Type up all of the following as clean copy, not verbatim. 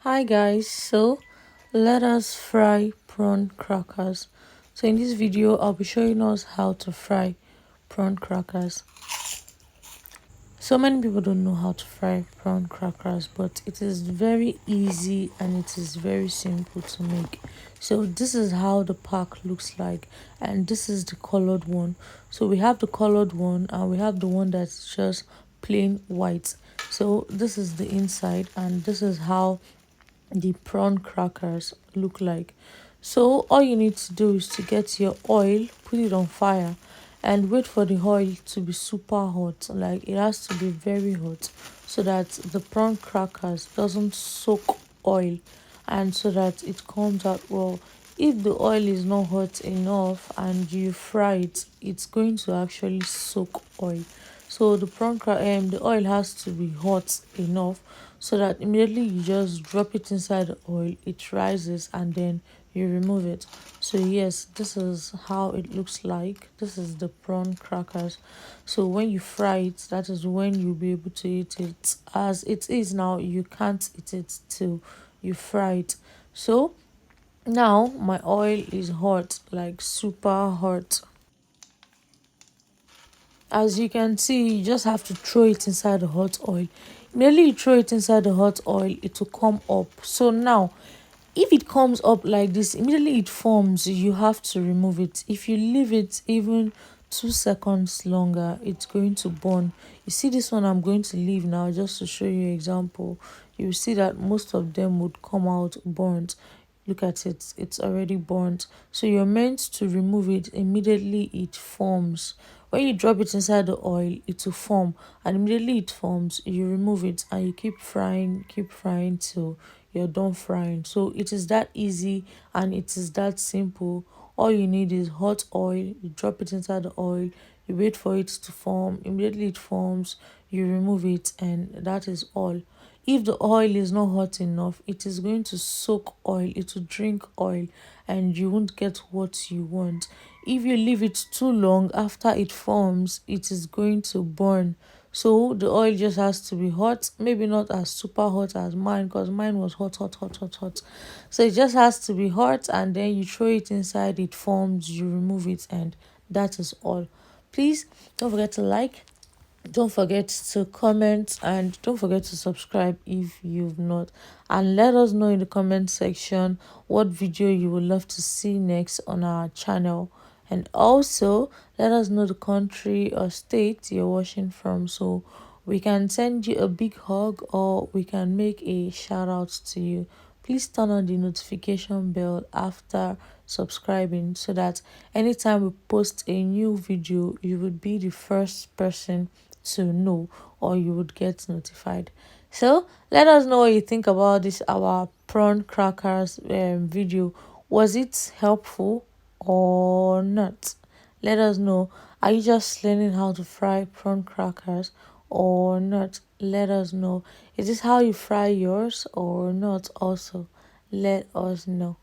Hi guys, so let us fry prawn crackers. So in this video I'll be showing us how to fry prawn crackers. So many people don't know how to fry prawn crackers, but it is very easy and it is very simple to make. So this is how the pack looks like, and this is the colored one. So we have the colored one and we have the one that's just plain white. So this is the inside and this is how the prawn crackers look like. So all you need to do is to get your oil, put it on fire, and wait for the oil to be super hot. Like it has to be very hot so that the prawn crackers doesn't soak oil and so that it comes out well. If the oil is not hot enough and you fry it, it's going to actually soak oil. So the oil has to be hot enough so that immediately you just drop it inside the oil, it rises and then you remove it. So yes, this is how it looks like. This is the prawn crackers. So when you fry it, that is when you'll be able to eat it. As it is now, you can't eat it till you fry it. So now my oil is hot, like super hot. As you can see, you just have to throw it inside the hot oil. Immediately you throw it inside the hot oil, it will come up. So now, if it comes up like this, immediately it forms, you have to remove it. If you leave it even 2 seconds longer, it's going to burn. You see this one I'm going to leave now just to show you an example. You see that most of them would come out burnt. Look at it, it's already burnt. So you're meant to remove it immediately it forms. When you drop it inside the oil, it will form, and immediately it forms, you remove it and you keep frying till you're done frying. So it is that easy and it is that simple. All you need is hot oil, you drop it inside the oil, you wait for it to form, immediately it forms, you remove it, and that is all. If the oil is not hot enough, it is going to soak oil, it will drink oil, and you won't get what you want. If you leave it too long after it forms, it is going to burn. So the oil just has to be hot, maybe not as super hot as mine, because mine was hot, hot, hot, hot, hot. So it just has to be hot, and then you throw it inside, it forms, you remove it, and that is all. Please don't forget to like, don't forget to comment, and don't forget to subscribe if you've not. And let us know in the comment section what video you would love to see next on our channel. And also let us know the country or state you're watching from so we can send you a big hug or we can make a shout out to you. Please turn on the notification bell after subscribing so that anytime we post a new video, you would be the first person to know or you would get notified. So let us know what you think about this our prawn crackers video. Was it helpful or not? Let us know. Are you just learning how to fry prawn crackers or not? Let us know. Is this how you fry yours or not? Also, let us know.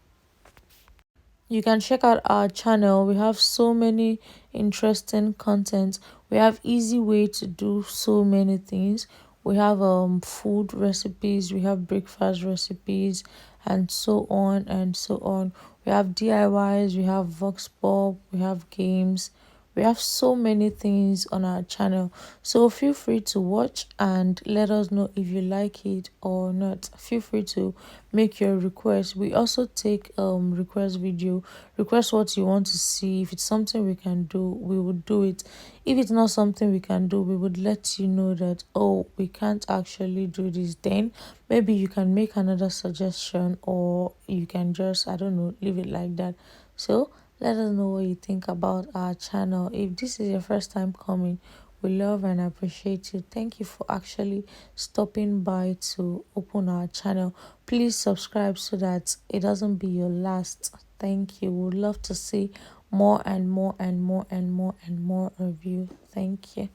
You can check out our channel. We have so many interesting content. We have easy way to do so many things. We have food recipes, we have breakfast recipes, and so on and so on. We have DIYs, we have vox pop, we have games. We have so many things on our channel. So feel free to watch and let us know if you like it or not. Feel free to make your request. We also take request video. Request what you want to see. If it's something we can do, we would do it. If it's not something we can do, we would let you know that, oh, we can't actually do this. Then maybe you can make another suggestion or you can just, I don't know, leave it like that. So let us know what you think about our channel. If this is your first time coming, we love and appreciate you. Thank you for actually stopping by to open our channel. Please subscribe so that it doesn't be your last. Thank you. We'd love to see more and more and more and more and more of you. Thank you.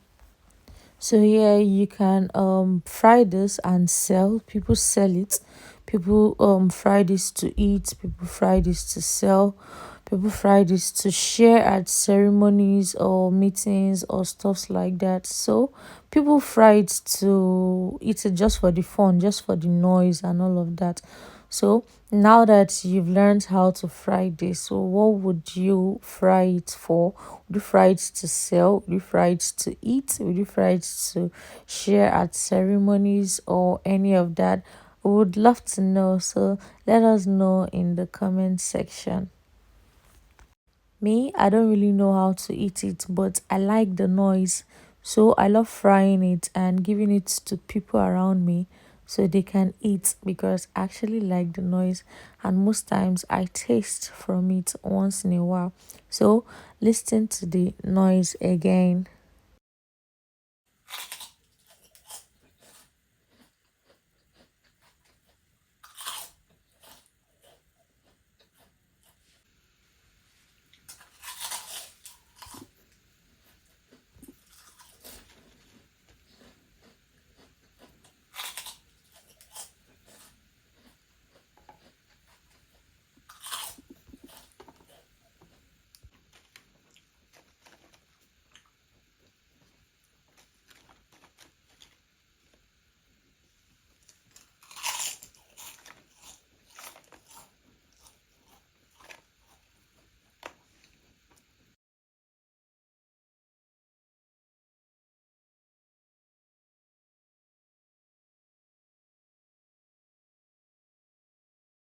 So yeah, you can fry this and sell. People sell it. People fry this to eat. People fry this to sell. People fry this to share at ceremonies or meetings or stuffs like that. So people fry it to eat it just for the fun, just for the noise and all of that. So now that you've learned how to fry this, so what would you fry it for? Would you fry it to sell? Would you fry it to eat? Would you fry it to share at ceremonies or any of that? We would love to know. So let us know in the comment section. Me, I don't really know how to eat it, but I like the noise. So I love frying it and giving it to people around me so they can eat because I actually like the noise. And most times I taste from it once in a while. So listen to the noise again.